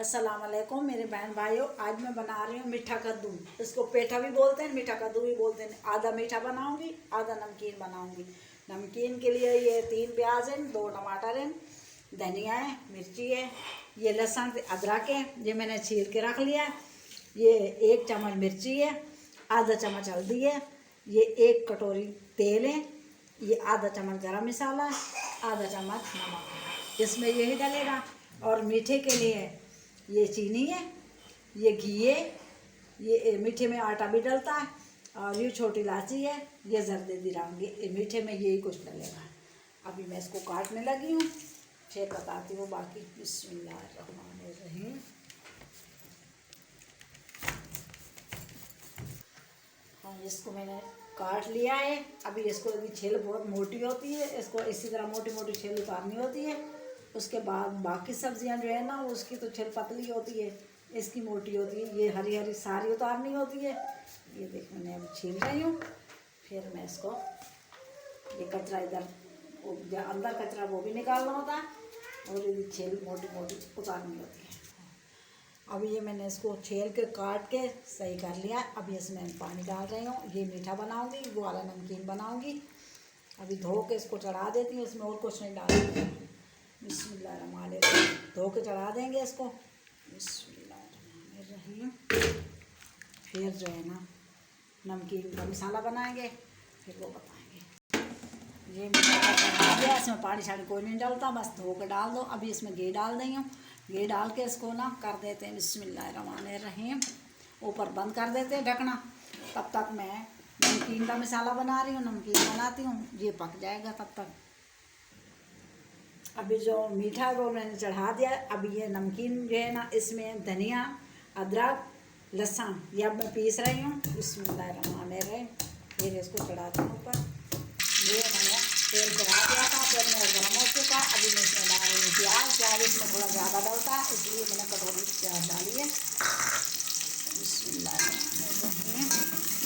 अस्सलाम वालेकुम मेरे बहन भाइयों। आज मैं बना रही हूँ मीठा कद्दू। इसको पेठा भी बोलते हैं, मीठा कद्दू भी बोलते हैं। आधा मीठा बनाऊंगी, आधा नमकीन बनाऊंगी। नमकीन के लिए ये 3 प्याज हैं, 2 टमाटर हैं, धनिया है, मिर्ची है, ये लहसुन अदरक है, ये मैंने छील के रख लिया। ये 1 चम्मच मिर्ची है, आधा चम्मच हल्दी है, ये 1 कटोरी तेल है, ये आधा चम्मच गरम मसाला है, आधा चम्मच नमक। इसमें यही डलेगा। और मीठे के लिए ये चीनी है, ये घी है, ये मीठे में आटा भी डलता है, और ये छोटी इलायची है, ये जर्दे दिराऊंगी। ये मीठे में यही कुछ डलेगा। अभी मैं इसको काटने लगी हूँ, फिर बताती हूँ बाकी। बिस्मिल्लाहिर्रहमानिर्रहीम। हाँ, इसको मैंने काट लिया है। अभी इसको यदि छील बहुत मोटी होती है, इसको इसी तरह मोटी मोटी छील उतारनी होती है। उसके बाद बाकी सब्जियां जो है ना, उसकी तो छील पतली होती है, इसकी मोटी होती है। ये हरी हरी सारी उतारनी होती है। ये देख मैंने अब छील रही हूँ। फिर मैं इसको ये कचरा इधर अंदर कचरा वो भी निकालना होता है, और ये छील मोटी मोटी उतारनी होती है। अभी ये मैंने इसको छील के काट के सही कर लिया। अभी इसमें पानी डाल रही हूँ। ये मीठा बनाऊँगी, वो वाला नमकीन बनाऊँगी। अभी धो के इसको चढ़ा देती हूँ। इसमें और कुछ नहीं डालूँगी। बिस्मिल्लाहिर्रहमानिर्रहीम। धो के चढ़ा देंगे इसको। बिस्मिल्लाहिर्रहमानिर्रहीम। फिर जो है ना नमकीन का मसाला बनाएंगे, फिर वो बताएंगे। ये मसाला चढ़ा दिया। इसमें पानी शानी कोई नहीं डालता, बस धो के डाल दो। अभी इसमें घी डाल रही हूँ। घी डाल के इसको ना कर देते हैं। बिस्मिल्लाहिर्रहमानिर्रहीम। ऊपर बंद कर देते हैं ढकना। तब तक मैं नमकीन का मसाला बना रही हूँ, नमकीन बनाती हूँ। ये पक जाएगा तब तक। अभी जो मीठा है वो मैंने चढ़ा दिया। अभी ये नमकीन जो है ना, इसमें धनिया, अदरक, लहसुन ये अब मैं पीस रही हूँ। बिस्मिल्लाहिर्रहमानिर्रहीम। फिर इसको चढ़ाती हूँ ऊपर। ये मैंने तेल चढ़ा दिया था, फिर मेरा गर्म हो चुका। अभी मैं इसमें डाल रही हूँ प्याज। प्याज इसमें थोड़ा ज़्यादा डलता है, इसलिए मैंने कटोरी प्याज डाली है। बिस्मिल्लाहिर्रहमानिर्रहीम।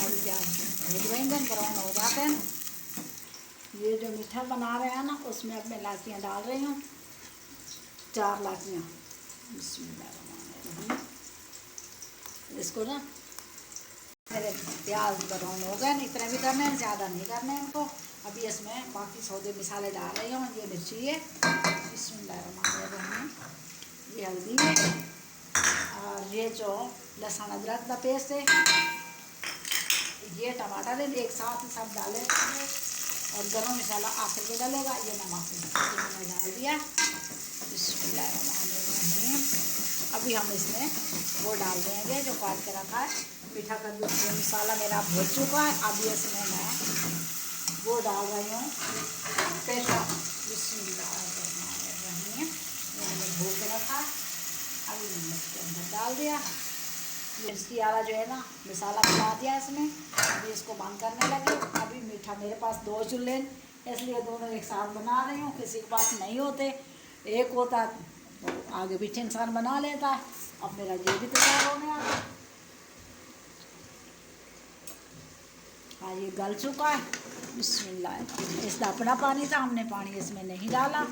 अभी प्याज भून जाएंगे, ब्राउन हो जाते हैं। ये जो मीठा बना रहे हैं ना, उसमें अब मैं इलायचियाँ डाल रही हूँ, 4 इलायचियाँ। बिस्मिल्लाहिर्रहमानिर्रहीम। इसको ना मेरे प्याज ब्राउन हो गए, इतने भी करने हैं, ज़्यादा नहीं करने हैं इनको। अभी इसमें बाकी सौदे मसाले डाल रही हूँ। ये मिर्ची है, बिस्मिल्लाहिर्रहमानिर्रहीम। ये हल्दी है, और ये जो लहसुन अदरक का पेस्ट है, ये टमाटर है, एक साथ ही सब डाले हैं। और गरम मसाला आखिर में डालेगा। ये नमक मैंने डाल दिया। बिस्मिल्लाहिर्रहमानिर्रहीम। अभी हम इसमें वो डाल देंगे जो काट के रखा है मीठा कद्दू। मसाला मेरा भून चुका है। अभी इसमें मैं वो डाल रही हूँ पेठा। बिस्मिल्लाहिर्रहमानिर्रहीम। मैंने धो के रखा, अभी मैंने इसके अंदर डाल दिया। इसकी आला जो है ना, मसाला मिला दिया इसमें। अभी इसको बंद करने लगी। अभी मीठा मेरे पास 2 चूल्हे, इसलिए दोनों एक साथ बना रही हूँ। किसी के पास नहीं होते, एक होता तो आगे पीछे इंसान बना लेता है। अब मेरा ये भी तैयार हो गया। हाँ, ये गल चुका है। बिस्मिल्लाह। इसका अपना पानी था, हमने पानी इसमें नहीं डाला।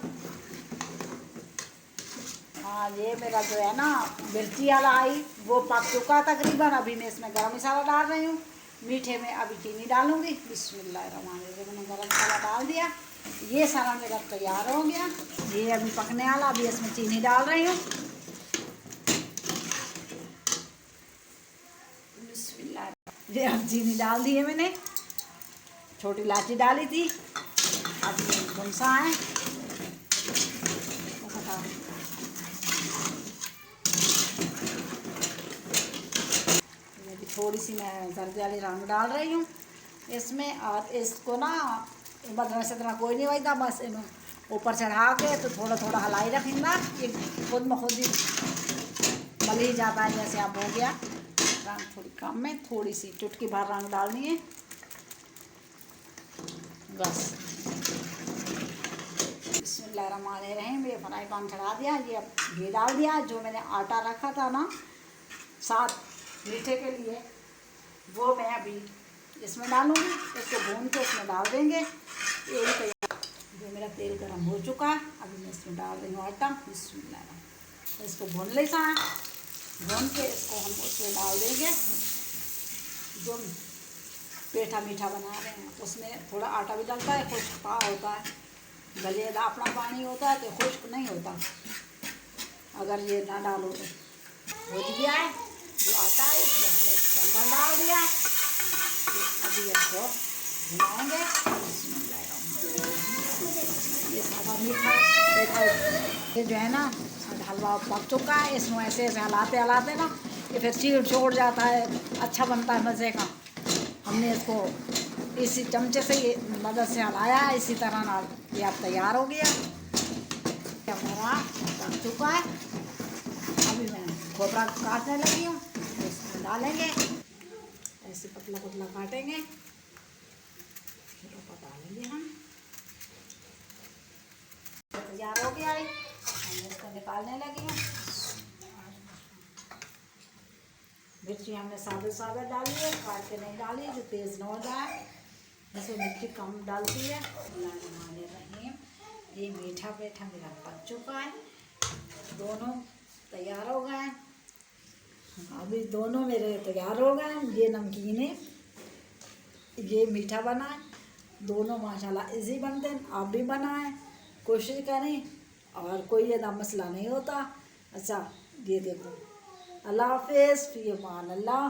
हाँ, ये मेरा जो है ना मिर्ची वाला आई वो पक चुका तकरीबन। अभी मैं इसमें गरम मसाला डाल रही हूँ। मीठे में अभी चीनी डालूंगी। बिस्मिल्लाहिर्रहमानिर्रहीम। मैंने गरम मसाला डाल दिया। ये सारा मेरा तैयार हो गया। ये अभी पकने वाला। अभी इसमें चीनी डाल रही हूँ। बिस्मिल्लाह। ये अब चीनी डाल दी है मैंने। छोटी इलायची डाली थी। अब ये कौन सा है, थोड़ी सी मैं जर्दे वाली रंग डाल रही हूँ इसमें। और इसको ना बदला से इतना कोई नहीं बचता, बस ऊपर चढ़ा के तो थोड़ा थोड़ा हलाई रखेंगे। ये खुद ब खुद ही मल ही जाता है। जैसे अब हो गया रंग थोड़ी कम में, थोड़ी सी चुटकी भर रंग डालनी है बस। बिस्मिल्लाहिर्रहमानिर्रहीम। ये फ्राई पैन चढ़ा दिया। ये अब घी डाल दिया। जो मैंने आटा रखा था ना साथ मीठे के लिए, वो मैं अभी इसमें डालूंगी। इसको भून के इसमें डाल देंगे। ये जो मेरा तेल गर्म हो चुका है, अभी मैं इसमें डाल रही हूँ आटा। बिस्मिल्लाह। इसको भून ले सा, भून के इसको हम उसमें डाल देंगे। जो पेठा मीठा बना रहे हैं उसमें थोड़ा आटा भी डलता है, खुश्क पा होता है, गलेदा अपना पानी होता है तो खुश्क नहीं होता अगर ये ना डालो तो। भूज गया है जो आटा है, इसमें हमने चंदन डाल दिया है। अभी इसको हिलाएंगे। ये सादा मीठा पेठा ये जो है ना हलवा पक चुका है। इसमें ऐसे ऐसे हिलाते हिलाते ना ये फिर चीड़ छोड़ जाता है, अच्छा बनता है मज़े का। हमने इसको इसी चमचे से ये मदद से हलाया है, इसी तरह ना ये अब तैयार हो गया। हमारा पक चुका है। अभी मैं खोपरा काटने लगी हूँ, इसमें डालेंगे, ऐसे पतला पतला काटेंगे, फिर ऊपर डालेंगे हम। तैयार हो गया है, हम इसको निकालने लगी हूँ। मिर्ची हमने साबुत साबुत डाली है, काट के नहीं डाली जो तेज़ न हो जाए, इसमें मिर्ची कम डालती है। रहीम ये मीठा पेठा मेरा पक चुका है, दोनों तैयार हो गए हैं। अभी दोनों मेरे तैयार हो गए हैं। ये नमकीन है, ये मीठा बना है, दोनों माशाल्लाह इजी बनते हैं। आप भी बनाएं, कोशिश करें, और कोई ये मसला नहीं होता। अच्छा ये देखो, अल्लाह हाफिज़, फ़ी अमान अल्लाह।